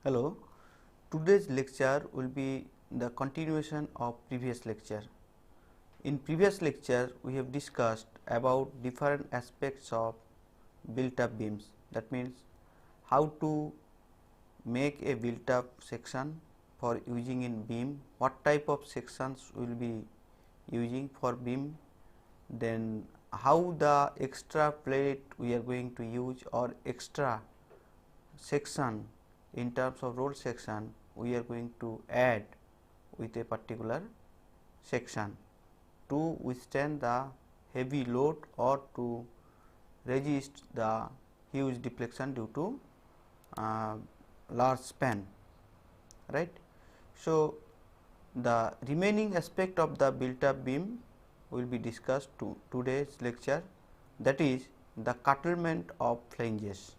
Hello, today's lecture will be the continuation of previous lecture. In previous lecture, we have discussed about different aspects of built up beams. That means how to make a built up section for using in beam, what type of sections we will be using for beam, then how the extra plate we are going to use or extra section in terms of roll section we are going to add with a particular section to withstand the heavy load or to resist the huge deflection due to large span, right. So, the remaining aspect of the built up beam will be discussed to today's lecture, that is the curtailment of flanges.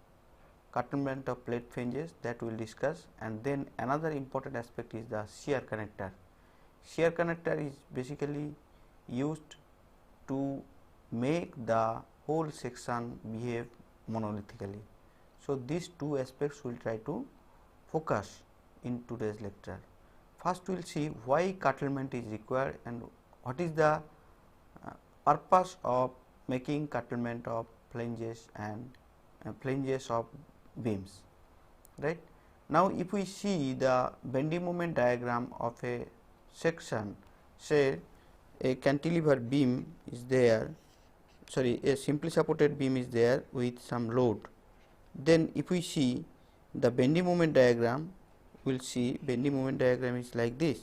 Curtailment of plate flanges, that we will discuss, and then another important aspect is the shear connector. Shear connector is basically used to make the whole section behave monolithically. So, these two aspects we will try to focus in today's lecture. First we will see why curtailment is required and what is the purpose of making curtailment of flanges and flanges of beams, right. Now, if we see the bending moment diagram of a section, say a cantilever beam is there, a simply supported beam is there with some load, then if we see the bending moment diagram, we will see bending moment diagram is like this.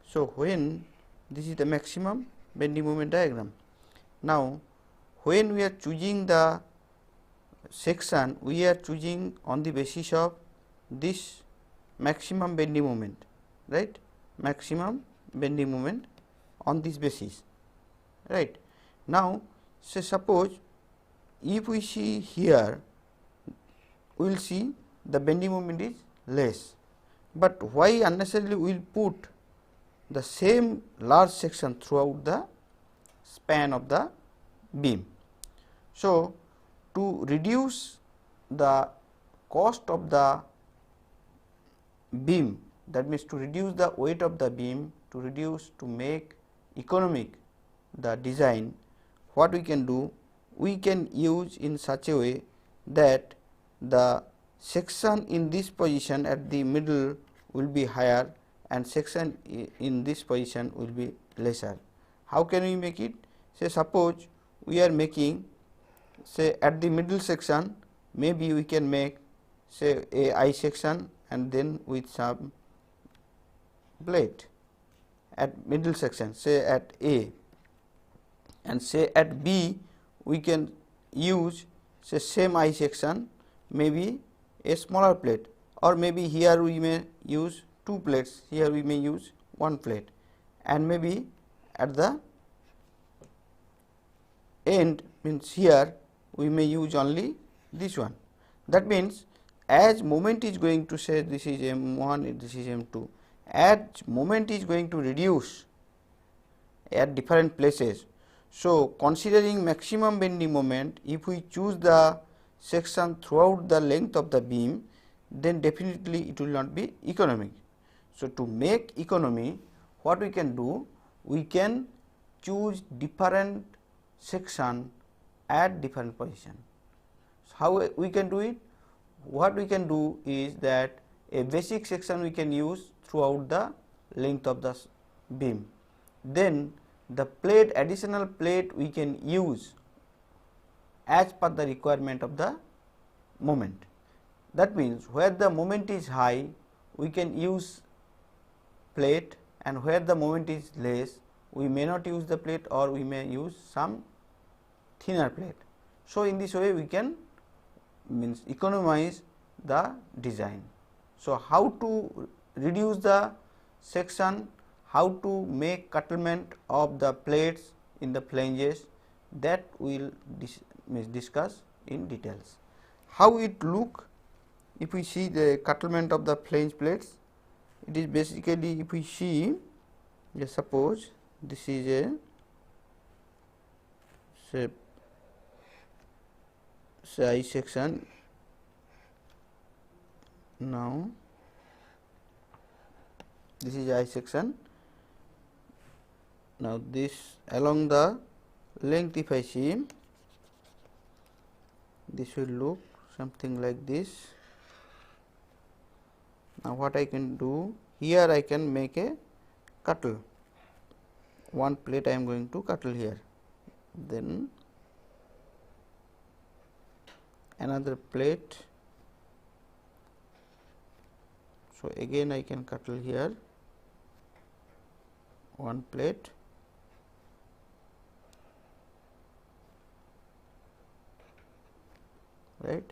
So, when this is the maximum bending moment diagram. Now, when we are choosing the section, we are choosing on the basis of this maximum bending moment, right, maximum bending moment on this basis, right. Now, say suppose if we see here, we will see the bending moment is less, but why unnecessarily we will put the same large section throughout the span of the beam. So, to reduce the cost of the beam, that means to reduce the weight of the beam, to make economic the design, what we can do, we can use in such a way that the section in this position at the middle will be higher and section in this position will be lesser. How can we make it? Say suppose we are making, say at the middle section, maybe we can make say a I section and then with some plate at middle section, say at A, and say at B we can use say same I section, maybe a smaller plate, or maybe here we may use two plates, here we may use one plate, and maybe at the end means here we may use only this one. That means, as moment is going to say this is M1, this is M2, as moment is going to reduce at different places. So, considering maximum bending moment, if we choose the section throughout the length of the beam, then definitely it will not be economic. So, to make economy, what we can do, we can choose different section at different position. So, how we can do it? What we can do is that a basic section we can use throughout the length of the beam, then the plate, additional plate we can use as per the requirement of the moment. That means, where the moment is high we can use plate, and where the moment is less we may not use the plate or we may use some thinner plate. So, in this way we can means economize the design. So, how to reduce the section, how to make curtailment of the plates in the flanges, that we will discuss in details. How it look if we see the curtailment of the flange plates? It is basically, if we see, suppose this is a say I section. Now, this is I section. Now this along the length, if I see, this will look something like this. Now what I can do here, I can make a cuttle. One plate I am going to cuttle here, then another plate. So again I can cuttle here one plate, right.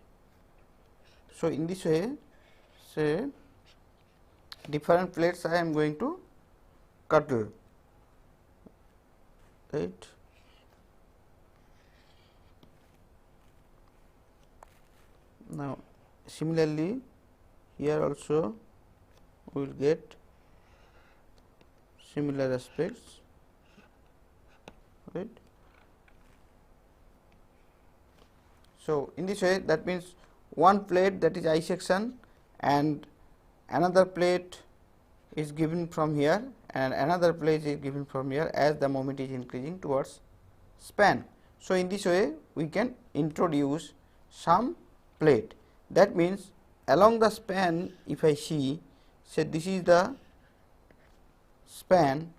So in this way, say different plates I am going to cuttle, right. Now similarly here also we will get similar aspects, right. So in this way, that means one plate, that is I section, and another plate is given from here and another plate is given from here as the moment is increasing towards span. So in this way we can introduce some plate. That means along the span, if I see, say this is the span,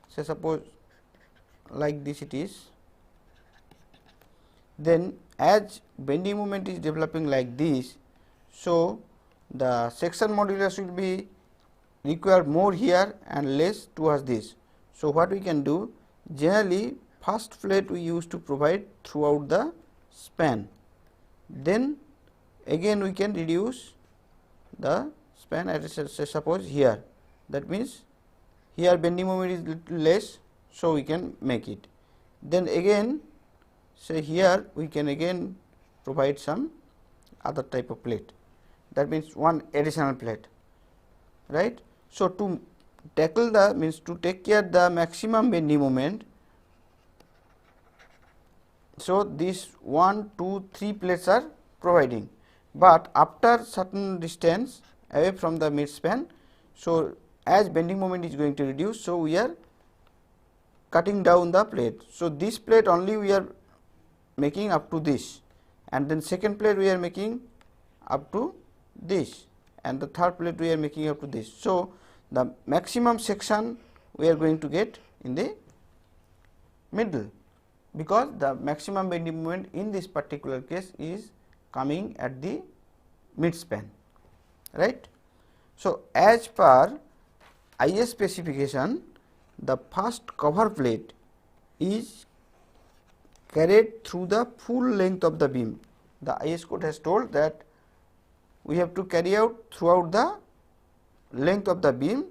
say suppose like this it is, then as bending moment is developing like this, so the section modulus will be required more here and less towards this. So what we can do, generally first plate we used to provide throughout the span, then again we can reduce the span at say suppose here, that means here bending moment is little less, so we can make it. Then again say here we can again provide some other type of plate, that means one additional plate, right. So to tackle the means to take care the maximum bending moment, so these 1, 2, 3 plates are providing, but after certain distance away from the mid span, so as bending moment is going to reduce, so we are cutting down the plate. So this plate only we are making up to this, and then second plate we are making up to this, and the third plate we are making up to this. So the maximum section we are going to get in the middle, because the maximum bending moment in this particular case is coming at the mid span, right. So as per IS specification, the first cover plate is carried through the full length of the beam. The IS code has told that we have to carry out throughout the length of the beam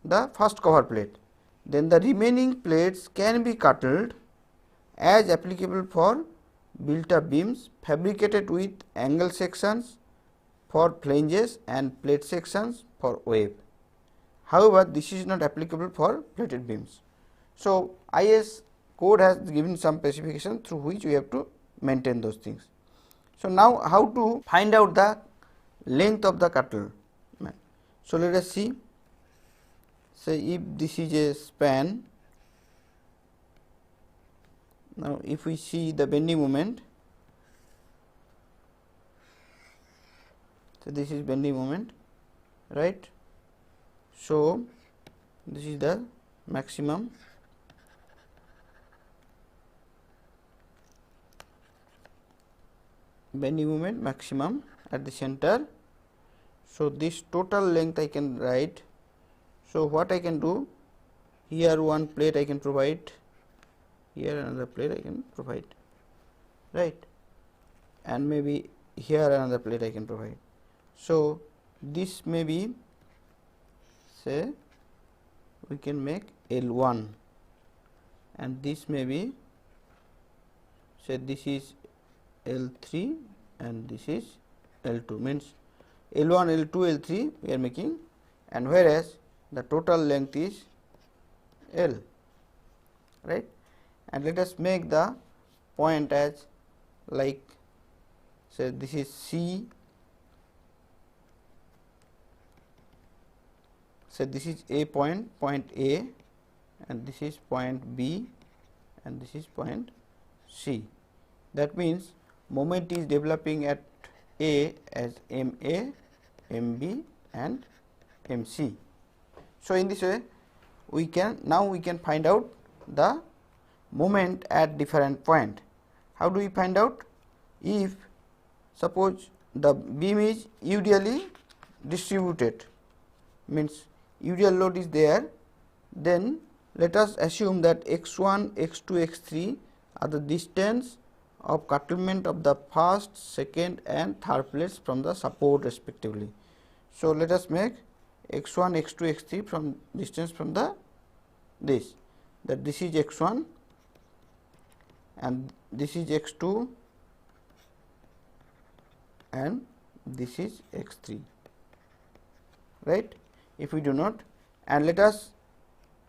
the first cover plate. Then the remaining plates can be coupled as applicable for built up beams fabricated with angle sections for flanges and plate sections for wave. However, this is not applicable for plated beams. So IS code has given some specification through which we have to maintain those things. So now how to find out the length of the curtailment. So let us see, say if this is a span, now if we see the bending moment, so this is bending moment, right. So this is the maximum bending moment, maximum at the center. So this total length I can write. So what I can do, here one plate I can provide, here another plate I can provide, right, and maybe here another plate I can provide. So this may be, say we can make L1, and this may be, say this is L3 and this is L2, means L1, L2, L3 we are making, and whereas the total length is L, right. And let us make the point as like, say this is C, So, this is A point, point A, and this is point B, and this is point C. That means, moment is developing at A as M A, M B, and M C. So, in this way we can find out the moment at different point. How do we find out? If suppose the beam is usually distributed, means usual load is there, then let us assume that x1, x2, x3 are the distance of curtailment of the first, second and third plates from the support respectively. So, let us make x1, x2, x3 from distance from the this is x1 and this is x2 and this is x3, right. If we do not, and let us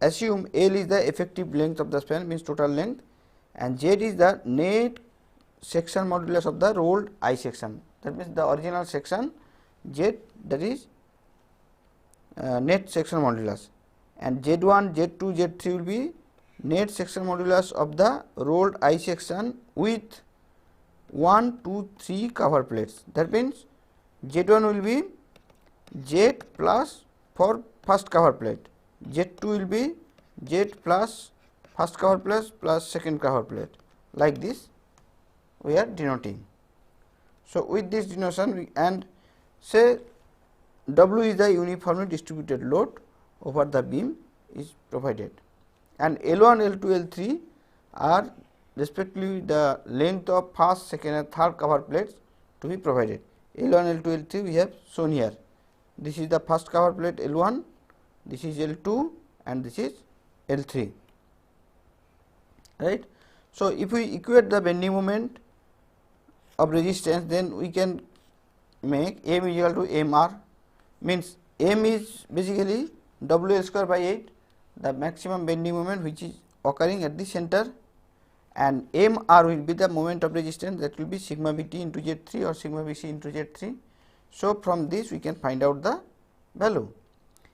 assume L is the effective length of the span, means total length, and Z is the net section modulus of the rolled I section, that means the original section Z, that is net section modulus, and Z1, Z2, Z3 will be net section modulus of the rolled I section with 1, 2, 3 cover plates. That means Z1 will be Z plus for first cover plate, Z2 will be Z plus first cover plate plus second cover plate, like this we are denoting. So, with this denotation we, and say W is the uniformly distributed load over the beam is provided, and L1, L2, L3 are respectively the length of first, second and third cover plates to be provided. L1, L2, L3 we have shown here. This is the first cover plate L1, this is L2 and this is L3, right. So, if we equate the bending moment of resistance, then we can make M is equal to MR, means M is basically WL square by 8, the maximum bending moment which is occurring at the center, and MR will be the moment of resistance, that will be sigma BT into Z3 or sigma BC into Z3. So, from this we can find out the value.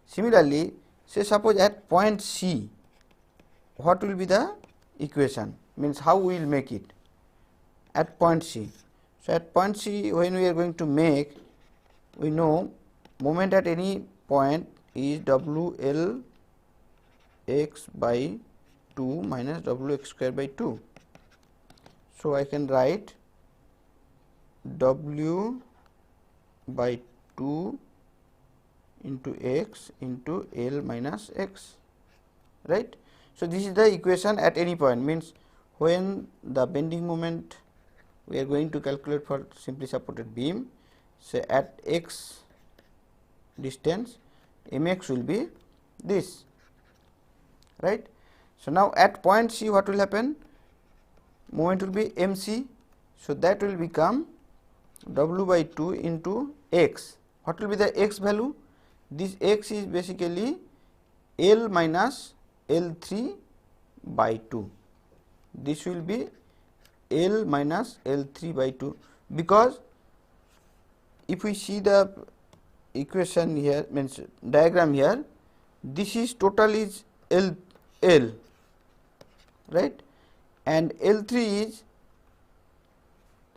Similarly, say suppose at point C, what will be the equation, means how we will make it at point C. So, at point C, when we are going to make, we know moment at any point is WL x by 2 minus WX square by 2. So, I can write W by 2 into x into L minus x, right. So, this is the equation at any point, means when the bending moment we are going to calculate for simply supported beam, say at x distance mx will be this, right. So, now at point C what will happen, moment will be mc. So, that will become W by 2 into x. What will be the x value? This x is basically L minus L3 by 2. This will be L minus L3 by 2, because if we see the equation here, means diagram here, this is total is L, right, and L3 is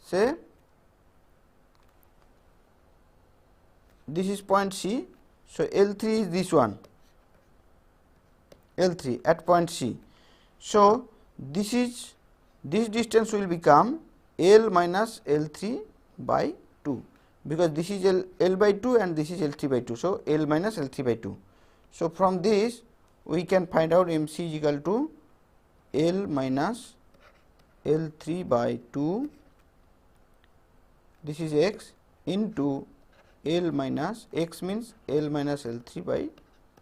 say this is point C. So, L3 is this one, L3 at point C. So, this distance will become L minus L3 by 2, because this is L by 2 and this is L3 by 2. So, L minus L3 by 2. So, from this we can find out MC is equal to L minus L3 by 2, this is x, into L minus x, means L minus L3 by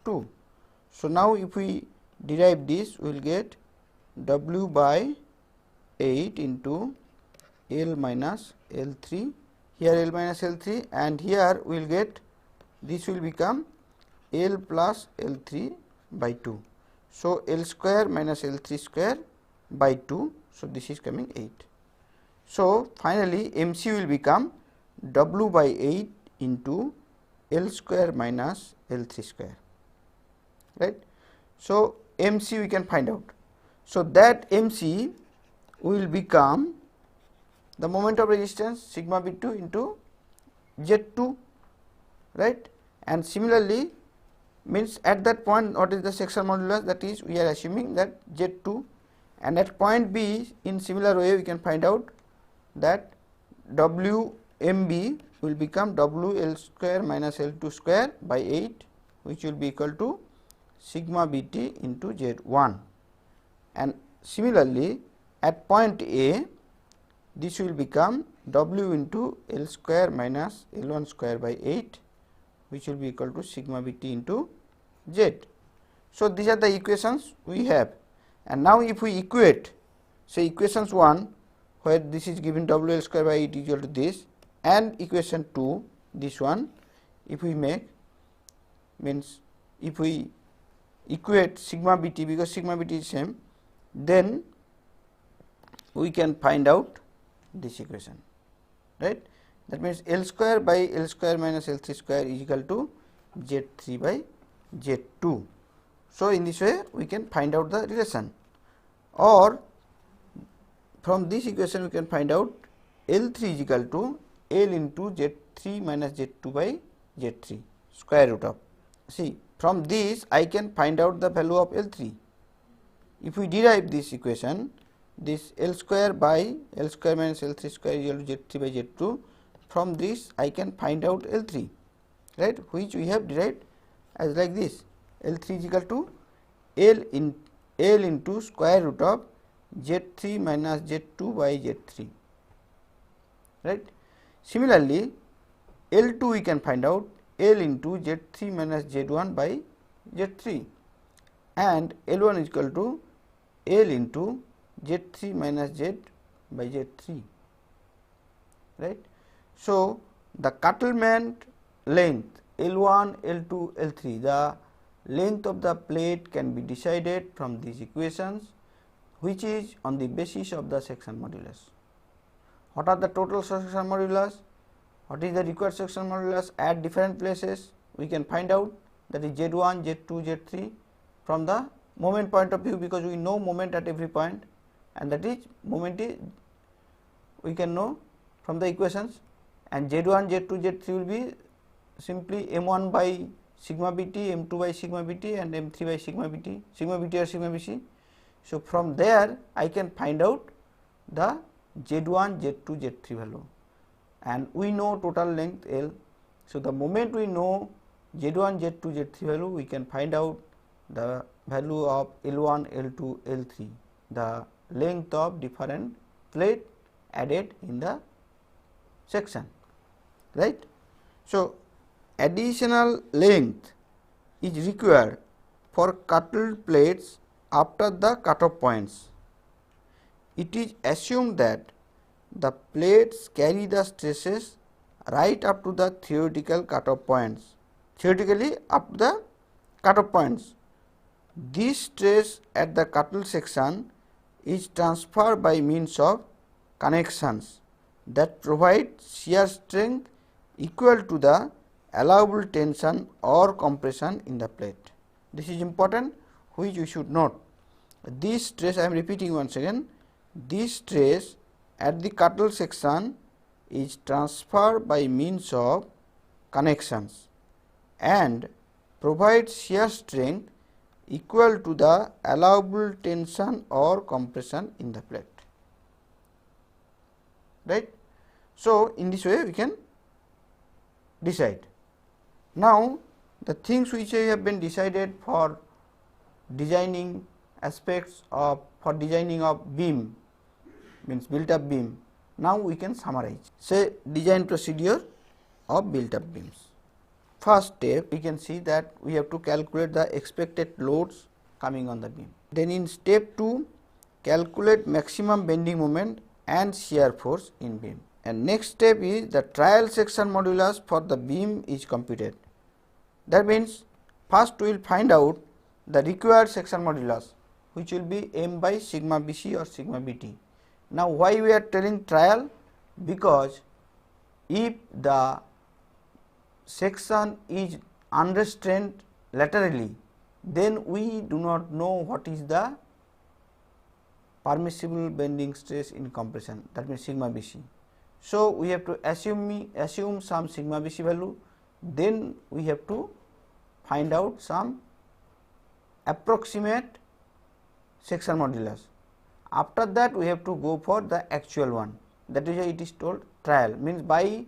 2. So, now if we derive this, we will get W by 8 into L minus L3, here L minus L3, and here we will get, this will become L plus L3 by 2. So, L square minus L3 square by 2. So, this is coming 8. So, finally, MC will become W by 8 into L square minus L3 square. right. So, MC we can find out. So, that MC will become the moment of resistance sigma B2 into Z2, right, and similarly means at that point what is the section modulus, that is we are assuming that Z2, and at point B in similar way we can find out that WMB will become WL square minus L2 square by 8, which will be equal to sigma BT into Z1, and similarly at point A this will become W into L square minus L1 square by 8, which will be equal to sigma BT into Z. So, these are the equations we have, and now if we equate, say equations 1 where this is given WL square by 8 equal to this, and equation 2 this one, if we make, means if we equate sigma BT, because sigma BT is same, then we can find out this equation, right. That means L square by L square minus L3 square is equal to Z3 by Z2. So, in this way we can find out the relation, or from this equation we can find out L3 is equal to L into Z3 minus Z2 by Z3 square root of. See, from this I can find out the value of L3. If we derive this equation, this L square by L square minus L3 square is equal to Z3 by Z2, from this I can find out L3, right, which we have derived as like this: L3 is equal to L into square root of Z3 minus Z2 by Z3, right. Similarly, L2 we can find out L into Z3 minus Z1 by Z3, and L1 is equal to L into Z3 minus Z by Z3, right. So, the curtailment length L1, L2, L3, the length of the plate can be decided from these equations, which is on the basis of the section modulus. What are the total section modulus? What is the required section modulus at different places? We can find out, that is Z1, Z2, Z3 from the moment point of view, because we know moment at every point, and that is moment is we can know from the equations, and Z1, Z2, Z3 will be simply M1 by sigma BT, M2 by sigma BT, and M3 by sigma BT or sigma BC. So, from there I can find out the Z1, Z2, Z3 value, and we know total length L. So, the moment we know Z1, Z2, Z3 value, we can find out the value of L1, L2, L3, the length of different plate added in the section, right. So, additional length is required for coupled plates after the cutoff points. It is assumed that the plates carry the stresses right up to the theoretical cutoff points, theoretically up to the cutoff points. This stress at the coupled section is transferred by means of connections that provide shear strength equal to the allowable tension or compression in the plate. This is important, which you should note. This stress, I am repeating once again, this stress at the coupled section is transferred by means of connections and provides shear strength equal to the allowable tension or compression in the plate, right. So, in this way we can decide. Now, the things which have been decided for designing aspects of, for designing of beam, means built up beam, now we can summarize. Say design procedure of built up beams. First step, we can see that we have to calculate the expected loads coming on the beam. Then in step 2, calculate maximum bending moment and shear force in beam. And next step is the trial section modulus for the beam is computed. That means first we will find out the required section modulus, which will be M by sigma BC or sigma BT. Now, why we are telling trial? Because if the section is unrestrained laterally, then we do not know what is the permissible bending stress in compression, that means sigma BC. So, we have to assume some sigma BC value, then we have to find out some approximate section modulus. After that, we have to go for the actual one, that is why it is told trial, means by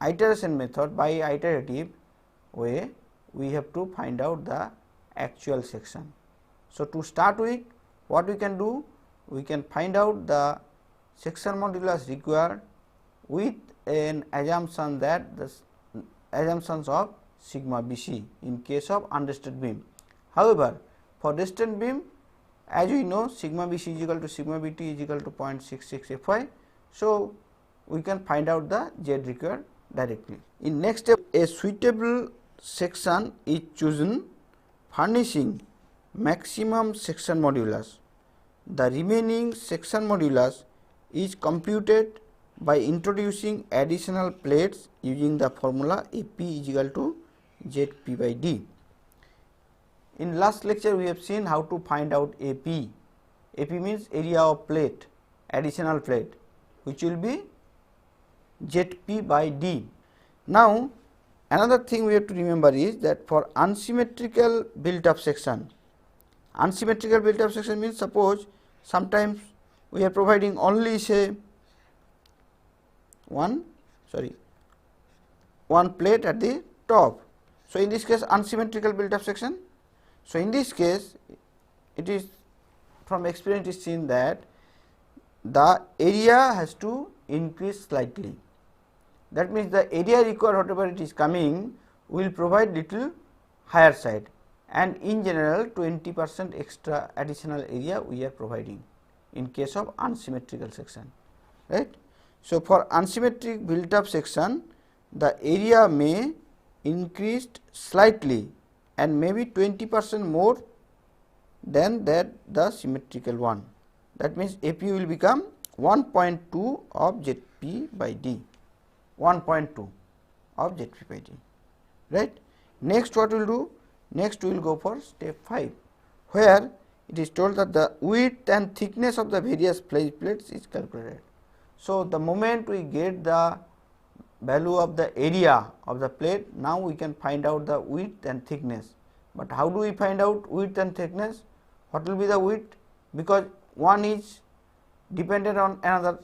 iteration method, by iterative way we have to find out the actual section. So, to start with, what we can do, we can find out the section modulus required with an assumption that the assumptions of sigma BC in case of unrested beam. However, for rested beam, as we know, sigma BC is equal to sigma BT is equal to 0.66 Fy. So, we can find out the Z required directly. In next step, a suitable section is chosen furnishing maximum section modulus. The remaining section modulus is computed by introducing additional plates using the formula AP is equal to ZP by D. In last lecture, we have seen how to find out AP. AP means area of plate, additional plate, which will be ZP by D. Now, another thing we have to remember is that for unsymmetrical built up section, means suppose sometimes we are providing only say one plate at the top. So, in this case unsymmetrical built up section. So, in this case it is from experience it is seen that the area has to increase slightly. That means, the area required whatever it is coming will provide little higher side, and in general 20% extra additional area we are providing in case of unsymmetrical section, right. So, for unsymmetric built up section, the area may increase slightly and maybe 20% more than that the symmetrical one. That means, AP will become 1.2 of ZP by D, 1.2 of ZP by D, right. Next, what we will do? Next, we will go for step 5, where it is told that the width and thickness of the various flange plates is calculated. So, the moment we get the value of the area of the plate, now we can find out the width and thickness. But how do we find out width and thickness? What will be the width? Because one is dependent on another,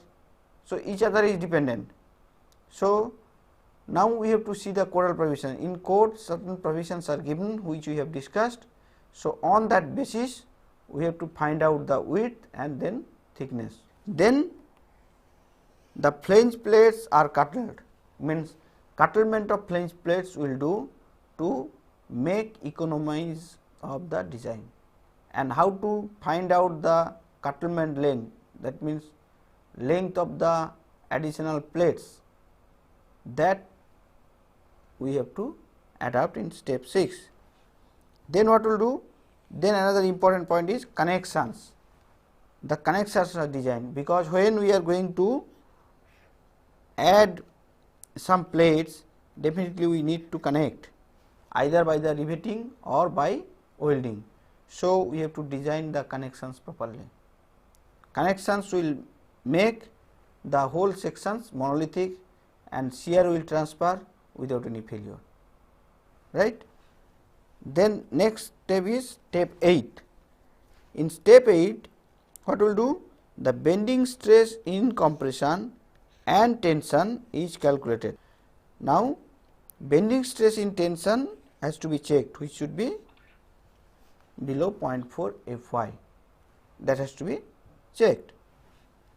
so each other is dependent. So, now we have to see the codal provision. In code, certain provisions are given which we have discussed. So, on that basis we have to find out the width and then thickness. Then the flange plates are curtailed, means curtailment of flange plates will do to make economies of the design. And how to find out the curtailment length, that means length of the additional plates, that we have to adapt in step 6. Then what we will do? Then another important point is connections. The connections are designed, because when we are going to add some plates, definitely we need to connect either by the riveting or by welding. So, we have to design the connections properly. Connections will make the whole sections monolithic and shear will transfer without any failure, right. Then next step is step 8. In step 8, what we will do? The bending stress in compression and tension is calculated. Now, bending stress in tension has to be checked, which should be below 0.4 Fy, that has to be checked.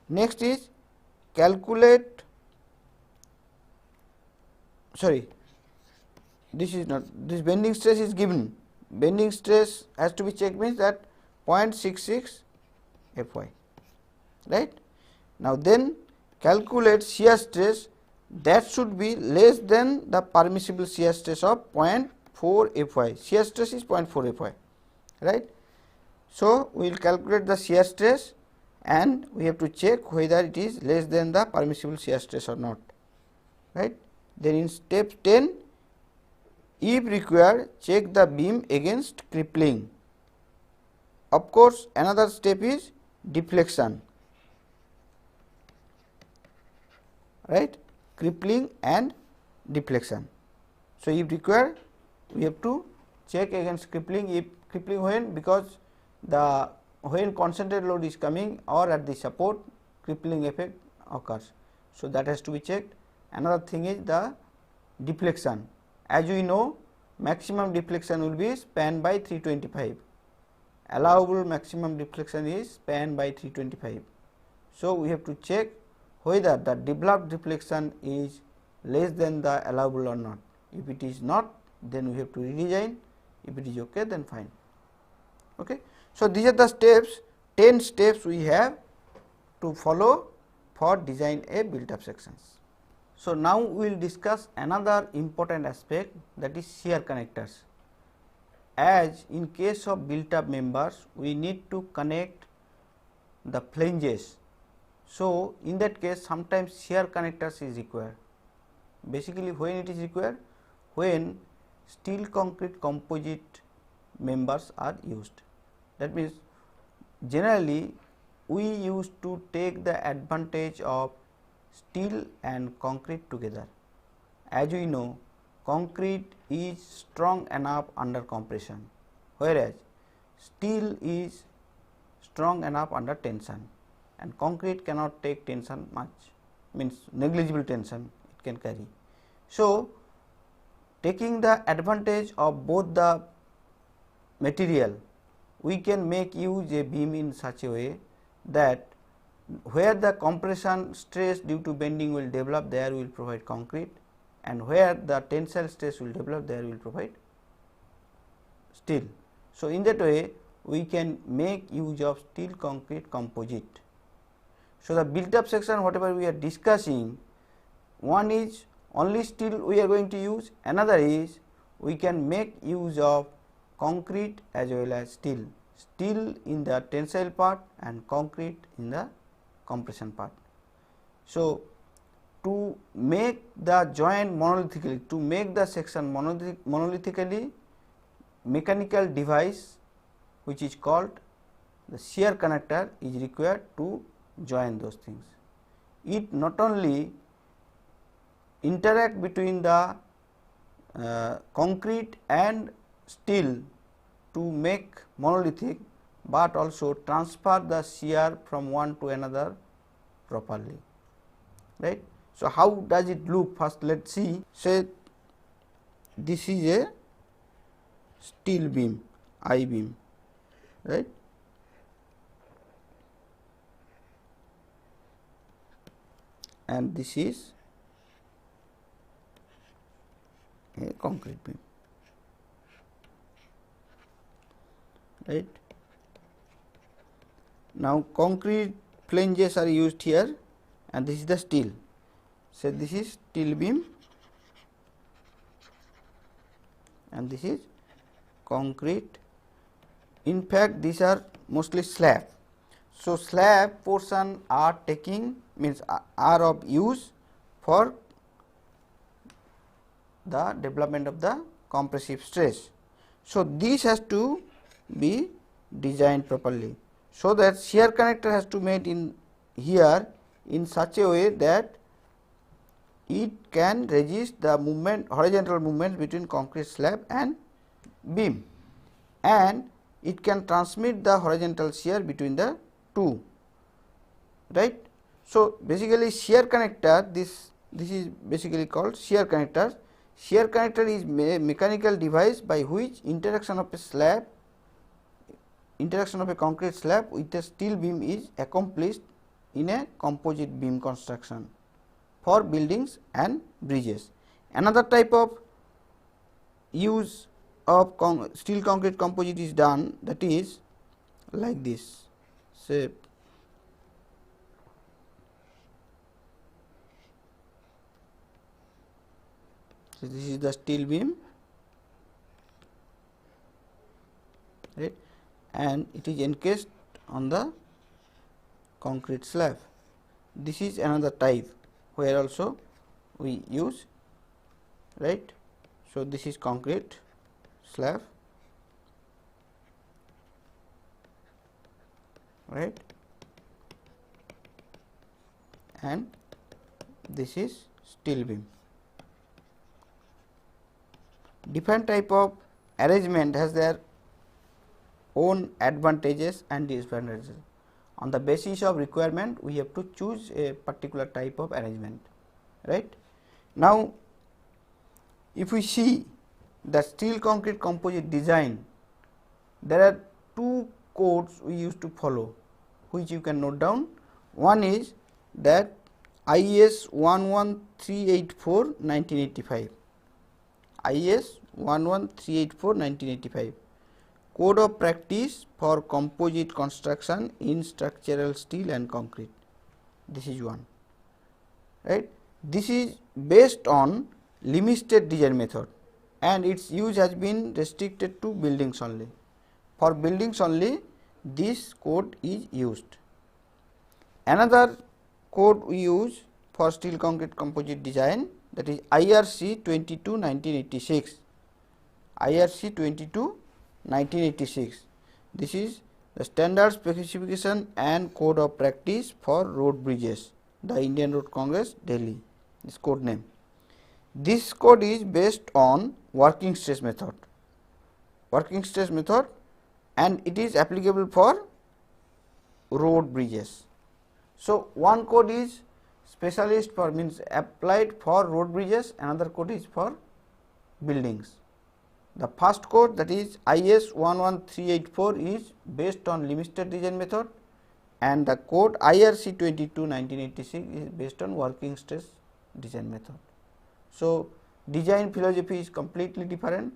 Next is calculate, this is not, this bending stress is given, bending stress has to be checked, means that 0.66 Fy, right. Now, then calculate shear stress, that should be less than the permissible shear stress of 0.4 Fy, shear stress is 0.4 Fy, right. So, we will calculate the shear stress and we have to check whether it is less than the permissible shear stress or not, right. Then in step 10, If required, check the beam against crippling. Of course, another step is deflection, right, crippling and deflection. So, if required, we have to check against crippling. If crippling, when, because the when concentrated load is coming or at the support, crippling effect occurs. So, that has to be checked. Another thing is the deflection. As we know, maximum deflection will be span by 325. Allowable maximum deflection is span by 325. So, we have to check whether the developed deflection is less than the allowable or not. If it is not, then we have to redesign. If it is okay, then fine. Okay. So, these are the steps, 10 steps we have to follow for design a built up sections. So, now we will discuss another important aspect, that is shear connectors. As in case of built up members, we need to connect the flanges. So, in that case sometimes shear connectors is required. Basically, when it is required? When steel concrete composite members are used. That means, generally we used to take the advantage of steel and concrete together. As we know, concrete is strong enough under compression, whereas steel is strong enough under tension, and concrete cannot take tension much, means negligible tension it can carry. So, taking the advantage of both the material, we can make use a beam in such a way that where the compression stress due to bending will develop, there we will provide concrete, and where the tensile stress will develop, there we will provide steel. So, in that way we can make use of steel concrete composite. So, the built up section whatever we are discussing, one is only steel we are going to use, another is we can make use of concrete as well as steel, steel in the tensile part and concrete in the compression part. So, to make the joint monolithically, to make the section monolithically, mechanical device which is called the shear connector is required to join those things. It not only interact between the concrete and steel to make monolithic, but also transfer the shear from one to another properly, right. So, how does it look? First let us see. Say this is a steel beam, I beam, right, and this is a concrete beam, right. Now, concrete flanges are used here and this is the steel. So, this is steel beam and this is concrete. In fact, these are mostly slab. So, slab portion are taking, means are of use for the development of the compressive stress. So, this has to be designed properly. So, that shear connector has to made in here in such a way that it can resist the movement, horizontal movement between concrete slab and beam, and it can transmit the horizontal shear between the two, right. So, basically shear connector, this is basically called shear connector. Shear connector is a mechanical device by which interaction of a slab, interaction of a concrete slab with a steel beam is accomplished in a composite beam construction for buildings and bridges. Another type of use of steel concrete composite is done, that is like this. Say so this is the steel beam, right, and it is encased on the concrete slab. This is another type where also we use, right. So, this is concrete slab, right, and this is steel beam. Different type of arrangement has their own advantages and disadvantages. On the basis of requirement, we have to choose a particular type of arrangement, right. Now, if we see the steel concrete composite design, there are two codes we used to follow, which you can note down. One is that IS 11384 1985, IS 11384 1985, Code of Practice for Composite Construction in Structural Steel and Concrete. This is one, right. This is based on limit-state design method, and its use has been restricted to buildings only. For buildings only, this code is used. Another code we use for steel concrete composite design, that is IRC 22 1986, IRC 22 1986. This is the standard specification and code of practice for road bridges, the Indian Road Congress, Delhi, this code name. This code is based on working stress method, and it is applicable for road bridges. So, one code is specialist for, means applied for road bridges, another code is for buildings. The first code, that is IS 11384, is based on limit-state design method, and the code IRC 22 1986 is based on working stress design method. So, design philosophy is completely different.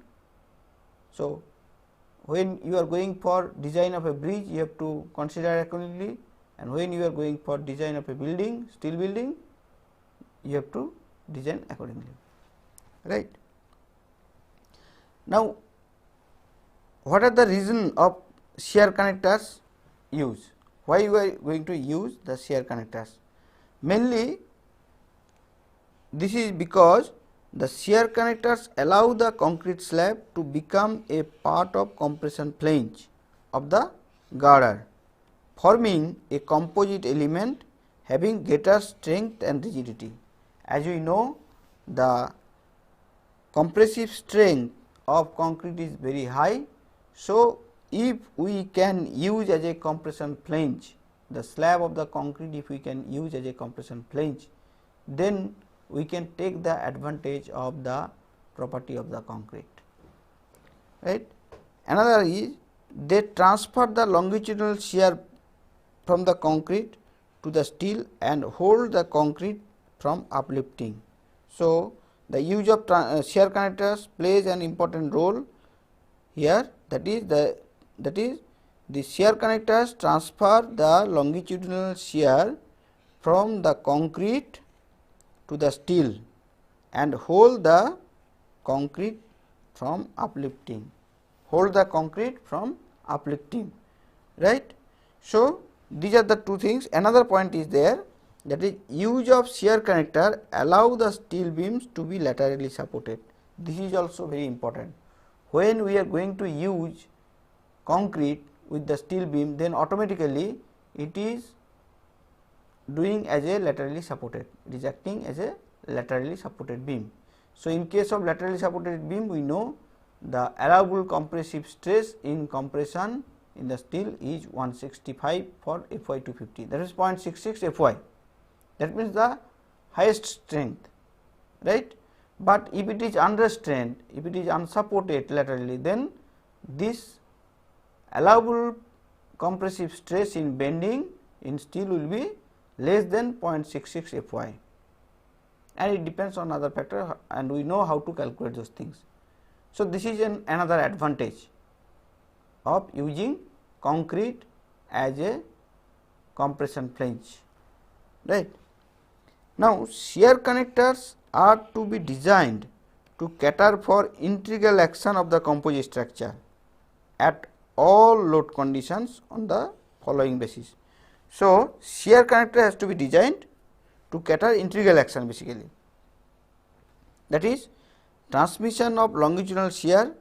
So, when you are going for design of a bridge, you have to consider accordingly, and when you are going for design of a building, steel building, you have to design accordingly, right. Now, what are the reason of shear connectors use? Why you are going to use the shear connectors? Mainly, this is because the shear connectors allow the concrete slab to become a part of compression flange of the girder, forming a composite element having greater strength and rigidity. As we know, the compressive strength of concrete is very high. So, if we can use as a compression flange the slab of the concrete, if we can use as a compression flange, then we can take the advantage of the property of the concrete, right. Another is they transfer the longitudinal shear from the concrete to the steel and hold the concrete from uplifting. So, the use of shear connectors plays an important role here, that is the shear connectors transfer the longitudinal shear from the concrete to the steel and hold the concrete from uplifting, right. So, these are the two things. Another point is there, that is use of shear connector allow the steel beams to be laterally supported. This is also very important. When we are going to use concrete with the steel beam, then automatically it is doing as a laterally supported, it is acting as a laterally supported beam. So, in case of laterally supported beam, we know the allowable compressive stress in compression in the steel is 165 for Fy 250, that is 0.66 Fy, that means the highest strength, right. But if it is unrestrained, if it is unsupported laterally, then this allowable compressive stress in bending in steel will be less than 0.66 Fy, and it depends on other factor, and we know how to calculate those things. So, this is another advantage of using concrete as a compression flange, right. Now, shear connectors are to be designed to cater for integral action of the composite structure at all load conditions on the following basis. So, shear connector has to be designed to cater integral action basically, that is transmission of longitudinal shear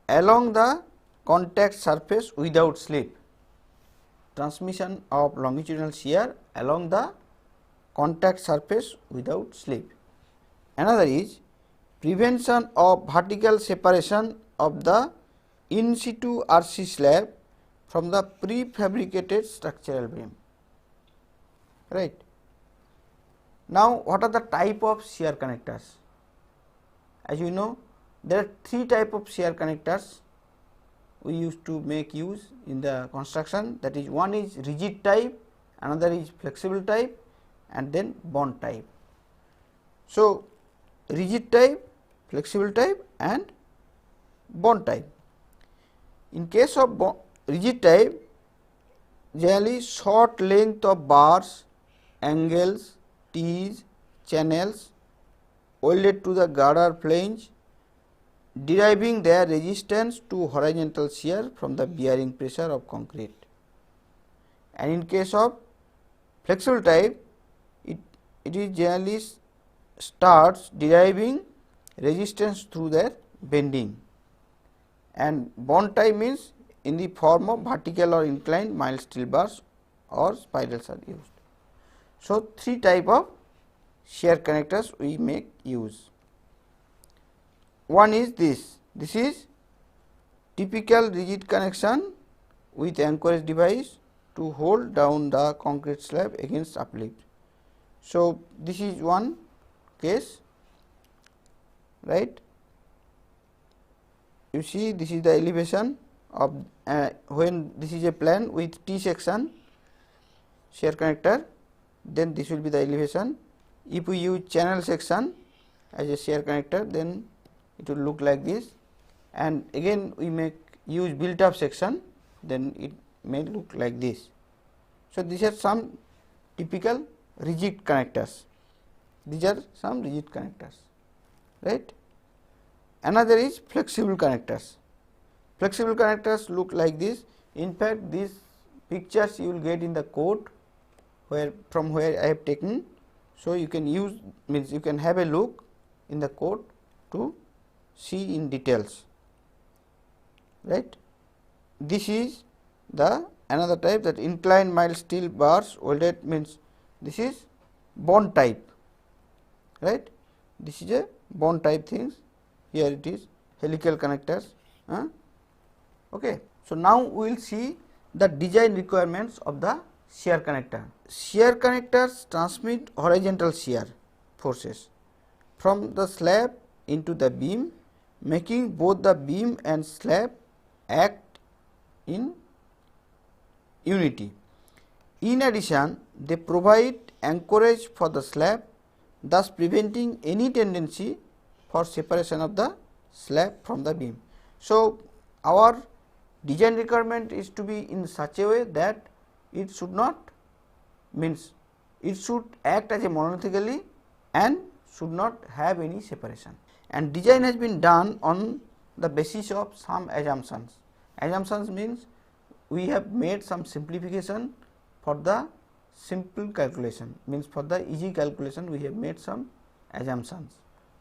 along the contact surface without slip. Transmission of longitudinal shear along the contact surface without slip. Another is prevention of vertical separation of the in situ RC slab from the prefabricated structural beam. Right. Now, what are the type of shear connectors? As you know, there are three type of shear connectors we used to make use in the construction, that is, one is rigid type, another is flexible type, and then bond type. So, rigid type, flexible type, and bond type. In case of rigid type, generally short length of bars, angles, tees, channels welded to the girder flange, deriving their resistance to horizontal shear from the bearing pressure of concrete. And in case of flexible type, it is generally starts deriving resistance through their bending. And bond type means in the form of vertical or inclined mild steel bars or spirals are used. So, three type of shear connectors we make use. One is this is typical rigid connection with anchorage device to hold down the concrete slab against uplift. So, this is one case, right. You see, this is the elevation of when this is a plan with T section shear connector, then this will be the elevation. If we use channel section as a shear connector, then it will look like this, and again we make use built up section, then it may look like this. So, these are some typical rigid connectors. These are some rigid connectors, right. Another is flexible connectors. Flexible connectors look like this. In fact, these pictures you will get in the code from where I have taken. So, you can use, means you can have a look in the code to see in details, right. This is the another type, that inclined mild steel bars welded, means this is bond type, right. This is a bond type things. Here it is helical connectors. Okay. So, now we will see the design requirements of the shear connector. Shear connectors transmit horizontal shear forces from the slab into the beam, making both the beam and slab act in unity. In addition, they provide anchorage for the slab, thus preventing any tendency for separation of the slab from the beam. So, our design requirement is to be in such a way that it should not, means it should act as a monolithically and should not have any separation. And design has been done on the basis of some assumptions. Assumptions means we have made some simplification for the simple calculation, means for the easy calculation we have made some assumptions.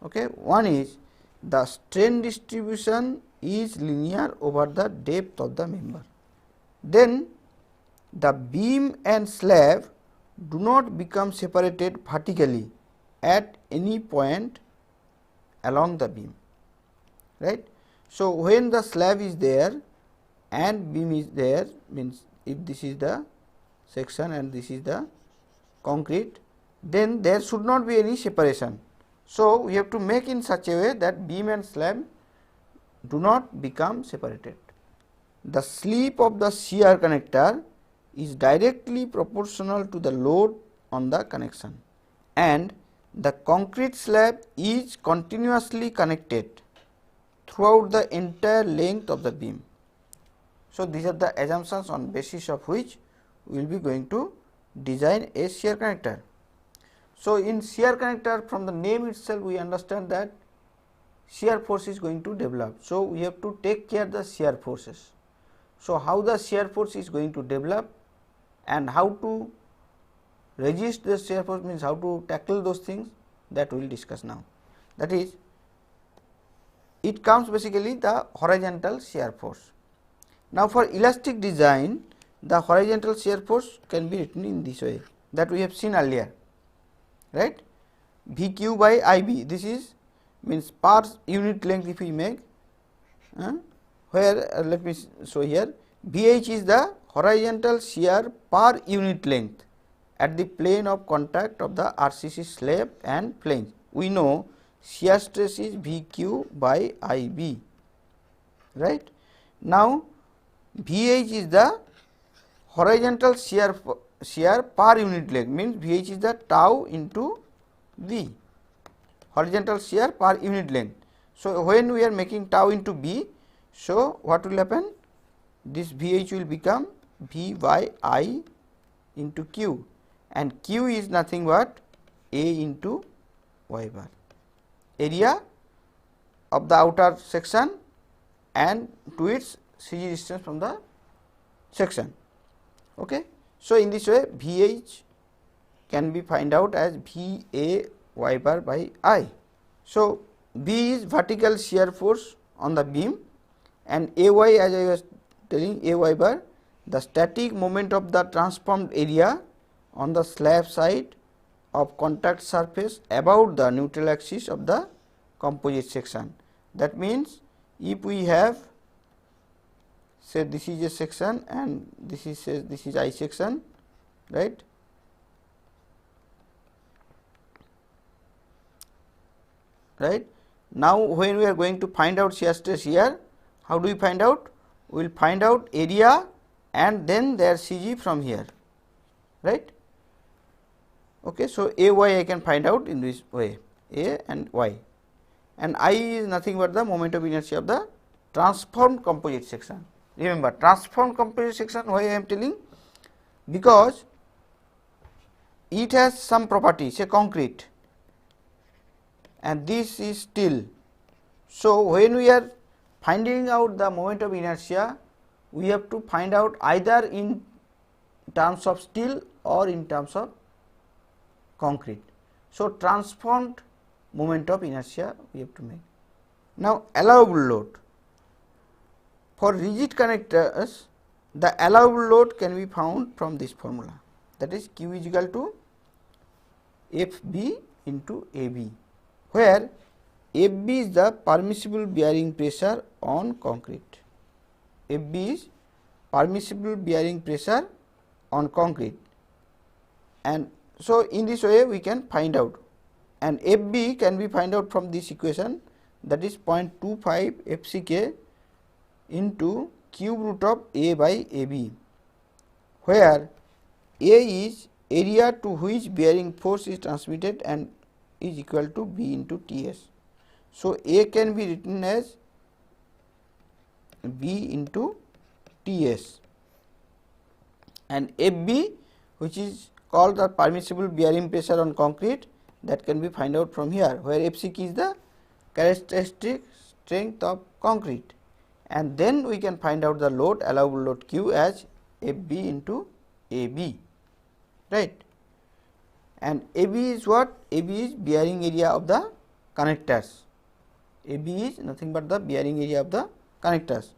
Okay. One is the strain distribution is linear over the depth of the member. Then the beam and slab do not become separated vertically at any point along the beam, right. So, when the slab is there and beam is there, means if this is the section and this is the concrete, then there should not be any separation. So, we have to make in such a way that beam and slab do not become separated. The slip of the shear connector is directly proportional to the load on the connection, and the concrete slab is continuously connected throughout the entire length of the beam. So, these are the assumptions on basis of which we will be going to design a shear connector. So, in shear connector, from the name itself we understand that shear force is going to develop. So, we have to take care of the shear forces. So, how the shear force is going to develop and how to resist the shear force, means how to tackle those things, that we will discuss now. That is, it comes basically the horizontal shear force. Now, for elastic design, the horizontal shear force can be written in this way that we have seen earlier, right. VQ by IB, this is means per unit length if we make, where let me show here, VH is the horizontal shear per unit length at the plane of contact of the RCC slab and flange. We know shear stress is VQ by IB, right. Now, VH is the horizontal shear per unit length, means VH is the tau into V, horizontal shear per unit length. So, when we are making tau into B, so what will happen? This VH will become V by I into Q, and Q is nothing but A into Y bar, area of the outer section and to its CG distance from the section. Okay. So, in this way VH can be find out as V A Y bar by I. So, B is vertical shear force on the beam, and AY, as I was telling, AY bar the static moment of the transformed area on the slab side of contact surface about the neutral axis of the composite section. That means, if we have, say this is a section and this is I section, right. Right. Now, when we are going to find out shear stress here, how do we find out? We will find out area and then their CG from here, right. Okay. So, AY I can find out in this way, A and Y, and I is nothing but the moment of inertia of the transformed composite section. Remember, transformed composite section, why I am telling? Because it has some property, say concrete, and this is steel. So, when we are finding out the moment of inertia, we have to find out either in terms of steel or in terms of concrete. So, transformed moment of inertia we have to make. Now, allowable load. For rigid connectors, the allowable load can be found from this formula, that is Q is equal to FB into AB, where FB is the permissible bearing pressure on concrete. FB is permissible bearing pressure on concrete, and so in this way we can find out, and FB can be find out from this equation, that is 0.25 FCK into cube root of A by AB, where A is area to which bearing force is transmitted and is equal to B into Ts. So, A can be written as B into Ts, and FB, which is called the permissible bearing pressure on concrete, that can be find out from here, where FCK is the characteristic strength of concrete, and then we can find out the load, allowable load Q, as FB into AB, right. And AB is what? AB is bearing area of the connectors. AB is nothing but the bearing area of the connectors,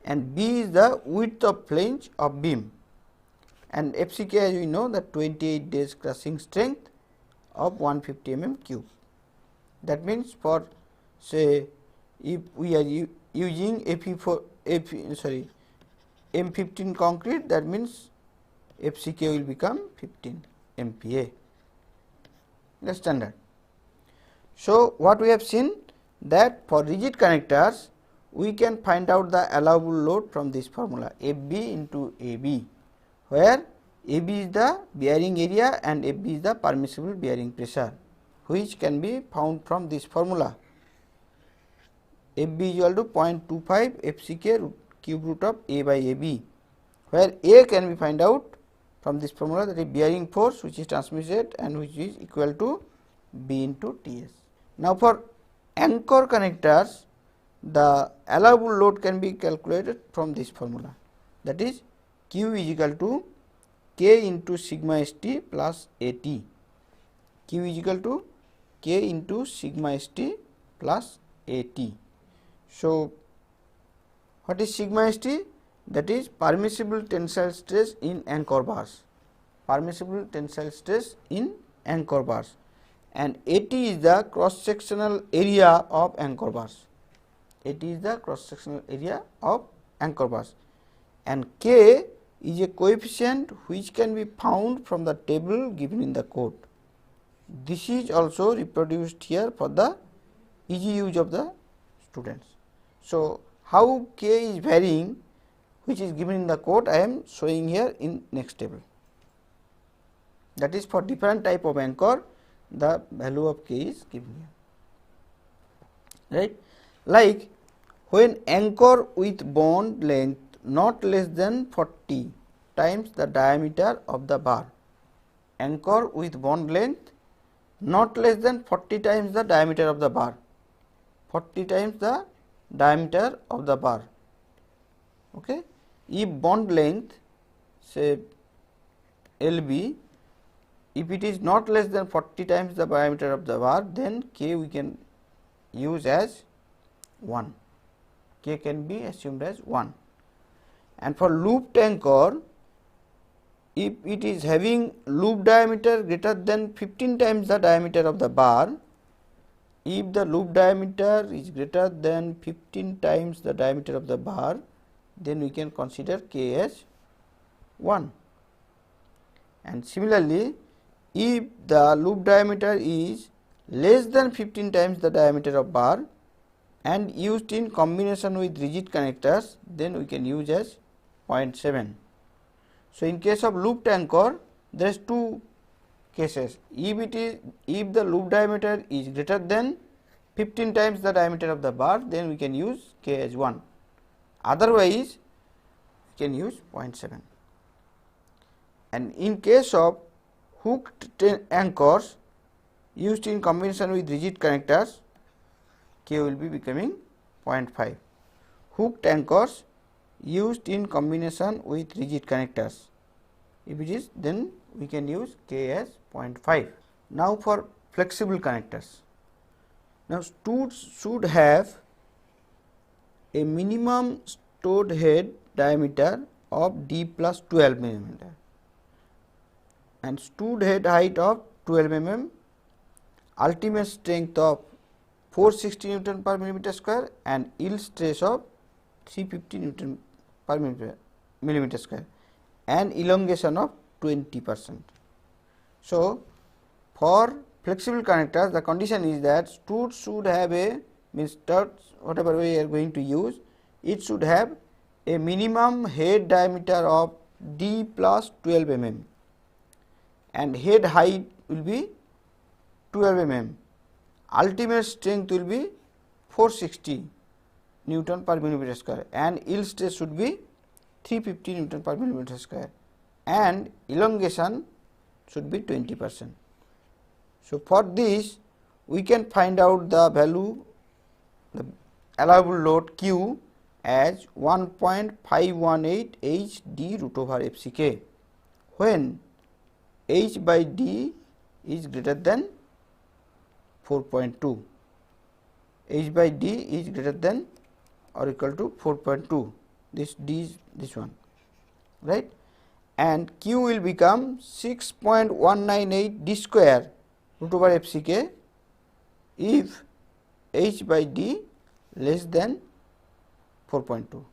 and B is the width of flange of beam, and FCK, as we know, the 28 days crushing strength of 150 mm cube. That means, for say if we are using M15 concrete, that means FCK will become 15 MPa, the standard. So, what we have seen, that for rigid connectors we can find out the allowable load from this formula, FB into AB, where AB is the bearing area and FB is the permissible bearing pressure, which can be found from this formula. FB is equal to 0.25 FCK cube root of A by AB, where A can be find out from this formula, that is bearing force which is transmitted and which is equal to B into Ts. Now, for anchor connectors, the allowable load can be calculated from this formula, that is Q is equal to K into sigma st plus AT. Q is equal to K into sigma st plus AT. So, what is sigma st? That is permissible tensile stress in anchor bars, permissible tensile stress in anchor bars, and AT is the cross sectional area of anchor bars. AT is the cross sectional area of anchor bars, and K is a coefficient which can be found from the table given in the code. This is also reproduced here for the easy use of the students. So, how K is varying, which is given in the code, I am showing here in next table. That is, for different type of anchor, the value of K is given here, right. Like when anchor with bond length not less than 40 times the diameter of the bar, anchor with bond length not less than 40 times the diameter of the bar, 40 times the diameter of the bar. Okay. If bond length, say LB, if it is not less than 40 times the diameter of the bar, then K we can use as 1. K can be assumed as 1. And for looped anchor, if it is having loop diameter greater than 15 times the diameter of the bar, if the loop diameter is greater than 15 times the diameter of the bar, then we can consider K as 1. And similarly, if the loop diameter is less than 15 times the diameter of bar and used in combination with rigid connectors, then we can use as 0.7. So, in case of looped anchor, there is two cases. If the loop diameter is greater than 15 times the diameter of the bar, then we can use K as 1. Otherwise, we can use 0.7. And in case of hooked anchors used in combination with rigid connectors, K will be becoming 0.5. Hooked anchors used in combination with rigid connectors, if it is, then we can use K as 0.5. Now, for flexible connectors, now studs should have a minimum stud head diameter of D plus 12 mm and stud head height of 12 mm, ultimate strength of 460 Newton per millimeter square and yield stress of 350 Newton per millimeter square and elongation of 20%. So, for flexible connectors, the condition is that stud should have a, means studs whatever we are going to use, it should have a minimum head diameter of D plus 12 mm and head height will be 12 mm. Ultimate strength will be 460 Newton per millimeter square and yield stress should be 350 Newton per millimeter square and elongation should be 20%. So, for this we can find out the value, the allowable load Q as 1.518 H D root over FCK when H by D is greater than 4.2, H by D is greater than or equal to 4.2, this D is this one, right, and Q will become 6.198 D square root over FCK if H by D less than 4.2.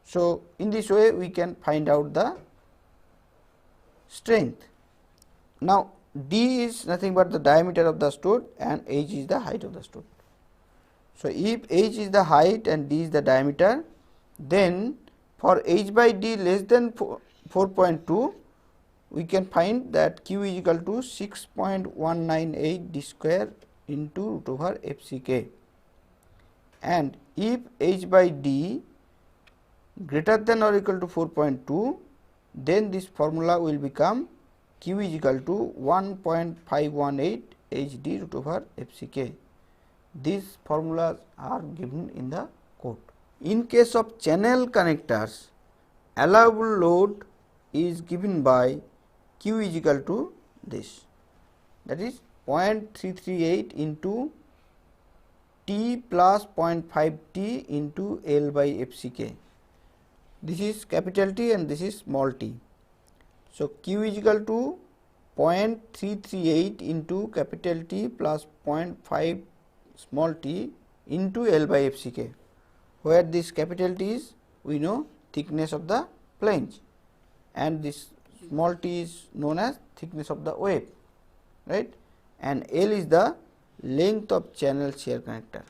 So, in this way we can find out the strength. Now, D is nothing but the diameter of the stud and H is the height of the stud. So, if H is the height and D is the diameter, then for H by D less than 4.2, we can find that Q is equal to 6.198 D square into root over FCK, and if H by D greater than or equal to 4.2, then this formula will become Q is equal to 1.518 H D root over FCK. These formulas are given in the code. In case of channel connectors, allowable load is given by Q is equal to this, that is 0.338 into T plus 0.5 T into L by FCK. This is capital T and this is small t. So, Q is equal to 0.338 into capital T plus 0.5 small t into L by FCK, where this capital T is, we know, thickness of the flange, and this small t is known as thickness of the wave, right, and L is the length of channel shear connector,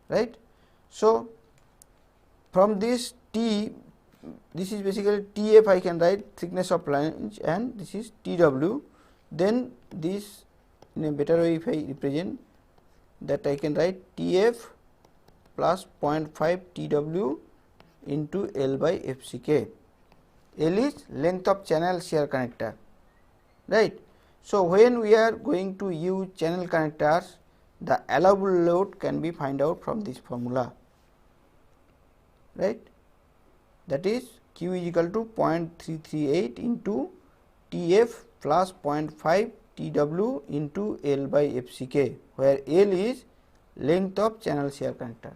right. So, from this T, this is basically TF, I can write thickness of flange, and this is TW. Then this, in a better way, if I represent that, I can write TF plus 0.5 TW into L by FCK. L is length of channel shear connector, right. So, when we are going to use channel connectors, the allowable load can be find out from this formula, right. That is Q is equal to 0.338 into TF plus 0.5 TW into L by FCK, where L is length of channel shear connector.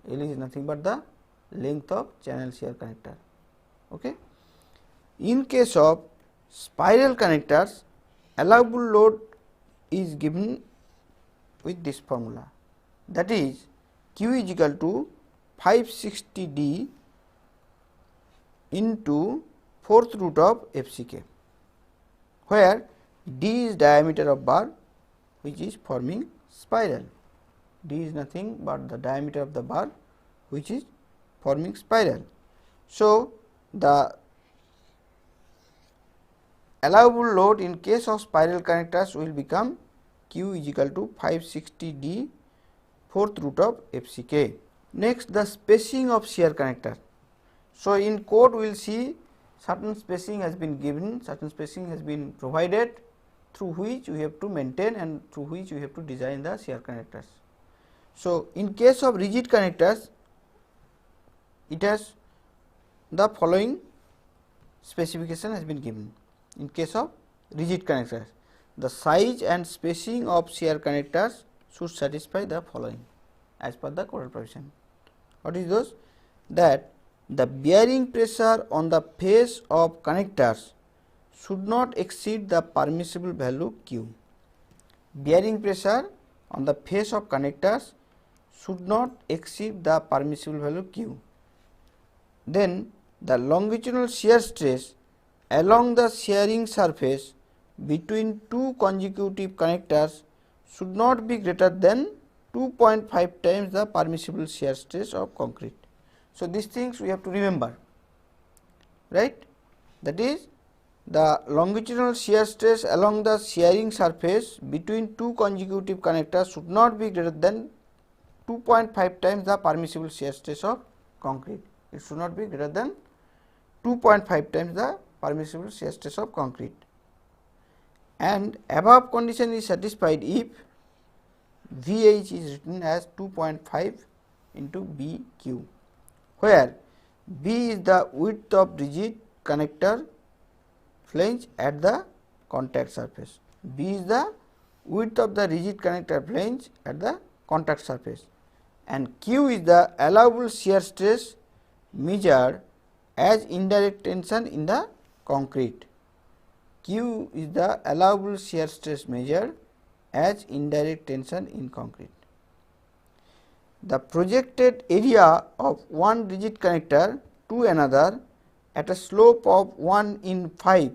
L is nothing but the length of channel shear connector. Okay. In case of spiral connectors, allowable load is given with this formula, that is Q is equal to 560 D into 4th root of FCK, where D is diameter of bar which is forming spiral. D is nothing but the diameter of the bar which is forming spiral. So, the allowable load in case of spiral connectors will become Q is equal to 560 D 4th root of FCK. Next, the spacing of shear connector. So, in code we will see certain spacing has been given, certain spacing has been provided, through which we have to maintain and through which we have to design the shear connectors. So, in case of rigid connectors, it has the following specification has been given. In case of rigid connectors, the size and spacing of shear connectors should satisfy the following as per the codal provision. What is those? That the bearing pressure on the face of connectors should not exceed the permissible value Q. Bearing pressure on the face of connectors should not exceed the permissible value Q. Then the longitudinal shear stress along the shearing surface between two consecutive connectors should not be greater than 2.5 times the permissible shear stress of concrete. So, these things we have to remember, right. That is, the longitudinal shear stress along the shearing surface between two consecutive connectors should not be greater than 2.5 times the permissible shear stress of concrete. It should not be greater than 2.5 times the permissible shear stress of concrete. And above condition is satisfied if VH is written as 2.5 into BQ, where B is the width of rigid connector flange at the contact surface. B is the width of the rigid connector flange at the contact surface, and Q is the allowable shear stress measured as indirect tension in the concrete. Q is the allowable shear stress measured as indirect tension in concrete. The projected area of one rigid connector to another at a slope of 1 in 5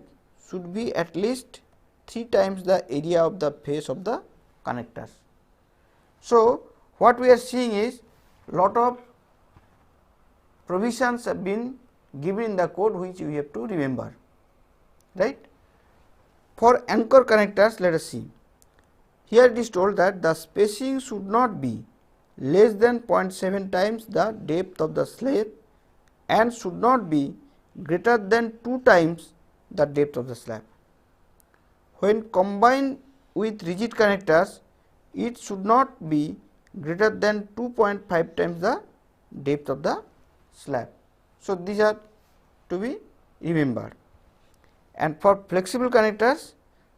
should be at least 3 times the area of the face of the connectors. So, what we are seeing is lot of provisions have been given in the code which we have to remember, right. For anchor connectors, let us see. Here it is told that the spacing should not be less than 0.7 times the depth of the slab and should not be greater than 2 times the depth of the slab. When combined with rigid connectors, it should not be greater than 2.5 times the depth of the slab. So, these are to be remembered. And for flexible connectors,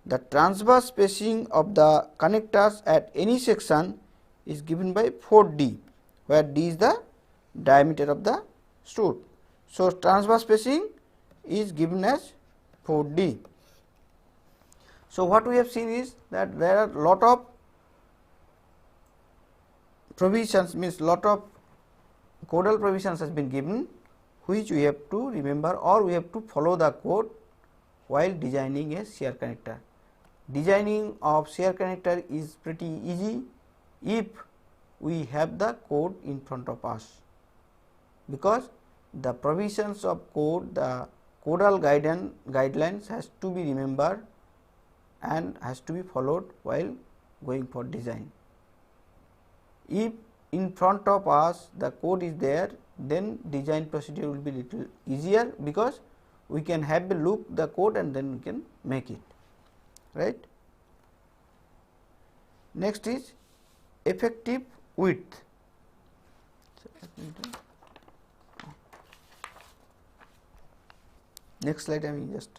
the transverse spacing of the connectors at any section is given by 4d, where d is the diameter of the stud. So, transverse spacing is given as 4d. So, what we have seen is that there are lot of provisions, means lot of codal provisions has been given, which we have to remember or we have to follow the code while designing a shear connector. Designing of shear connector is pretty easy if we have the code in front of us, because the provisions of code, the codal guidelines has to be remembered and has to be followed while going for design. If in front of us the code is there, then design procedure will be little easier, because we can have a look the code and then we can make it, right. Next is effective width. Next slide, I am just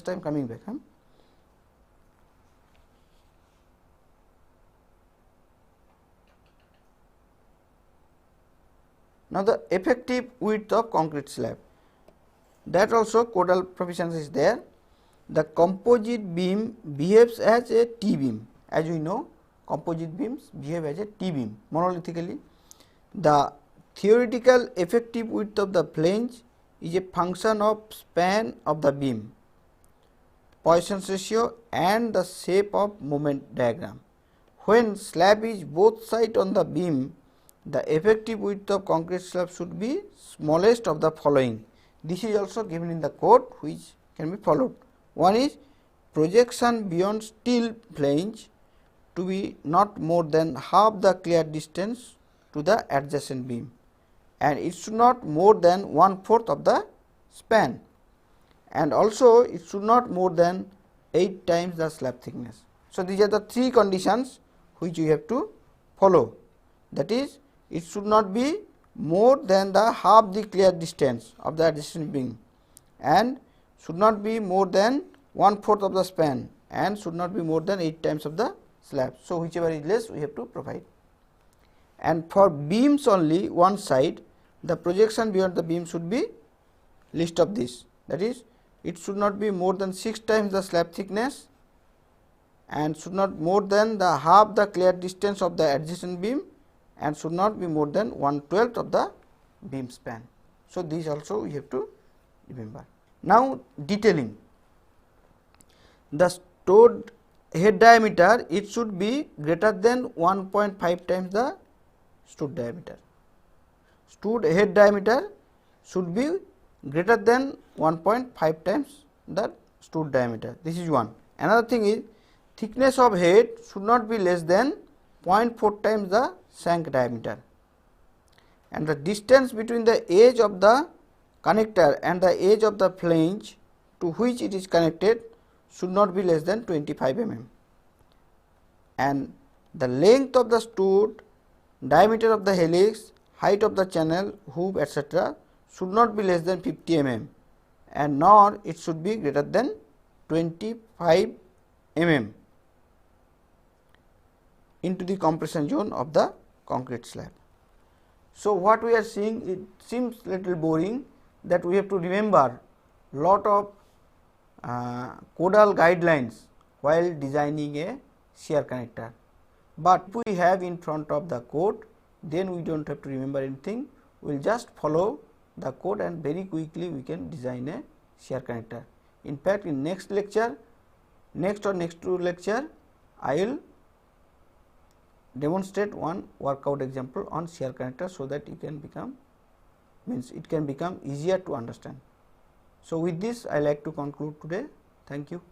I am coming back. Now, the effective width of concrete slab, that also codal provisions is there. The composite beam behaves as a T beam. As we know, composite beams behave as a T beam monolithically. The theoretical effective width of the flange is a function of span of the beam, Poisson's ratio and the shape of moment diagram. When slab is both sides on the beam, the effective width of concrete slab should be smallest of the following. This is also given in the code, which can be followed. One is projection beyond steel flange to be not more than half the clear distance to the adjacent beam, and it should not more than 1/4 of the span, and also it should not more than 8 times the slab thickness. So, these are the 3 conditions which we have to follow, that is, it should not be more than the half the clear distance of the adjacent beam, and should not be more than 1/4 of the span, and should not be more than 8 times of the slab. So, whichever is less we have to provide. And for beams only one side, the projection beyond the beam should be least of this, that is, it should not be more than 6 times the slab thickness, and should not more than the half the clear distance of the adjacent beam, and should not be more than 1/12 of the beam span. So, these also we have to remember. Now, detailing the stored head diameter, it should be greater than 1.5 times the stud diameter. Stud head diameter should be greater than 1.5 times the stud diameter. This is one. Another thing is thickness of head should not be less than 0.4 times the shank diameter, and the distance between the edge of the connector and the edge of the flange to which it is connected should not be less than 25 mm, and the length of the stud, diameter of the helix, height of the channel, hoop, etc. should not be less than 50 mm, and nor it should be greater than 25 mm into the compression zone of the concrete slab. So, what we are seeing, it seems little boring, that we have to remember lot of codal guidelines while designing a shear connector, but if we have in front of the code, then we do not have to remember anything, we will just follow the code and very quickly we can design a shear connector. In fact, in next lecture, next or next 2 lecture, I will demonstrate one workout example on shear connector, so that it can become easier to understand. So, with this I like to conclude today. Thank you.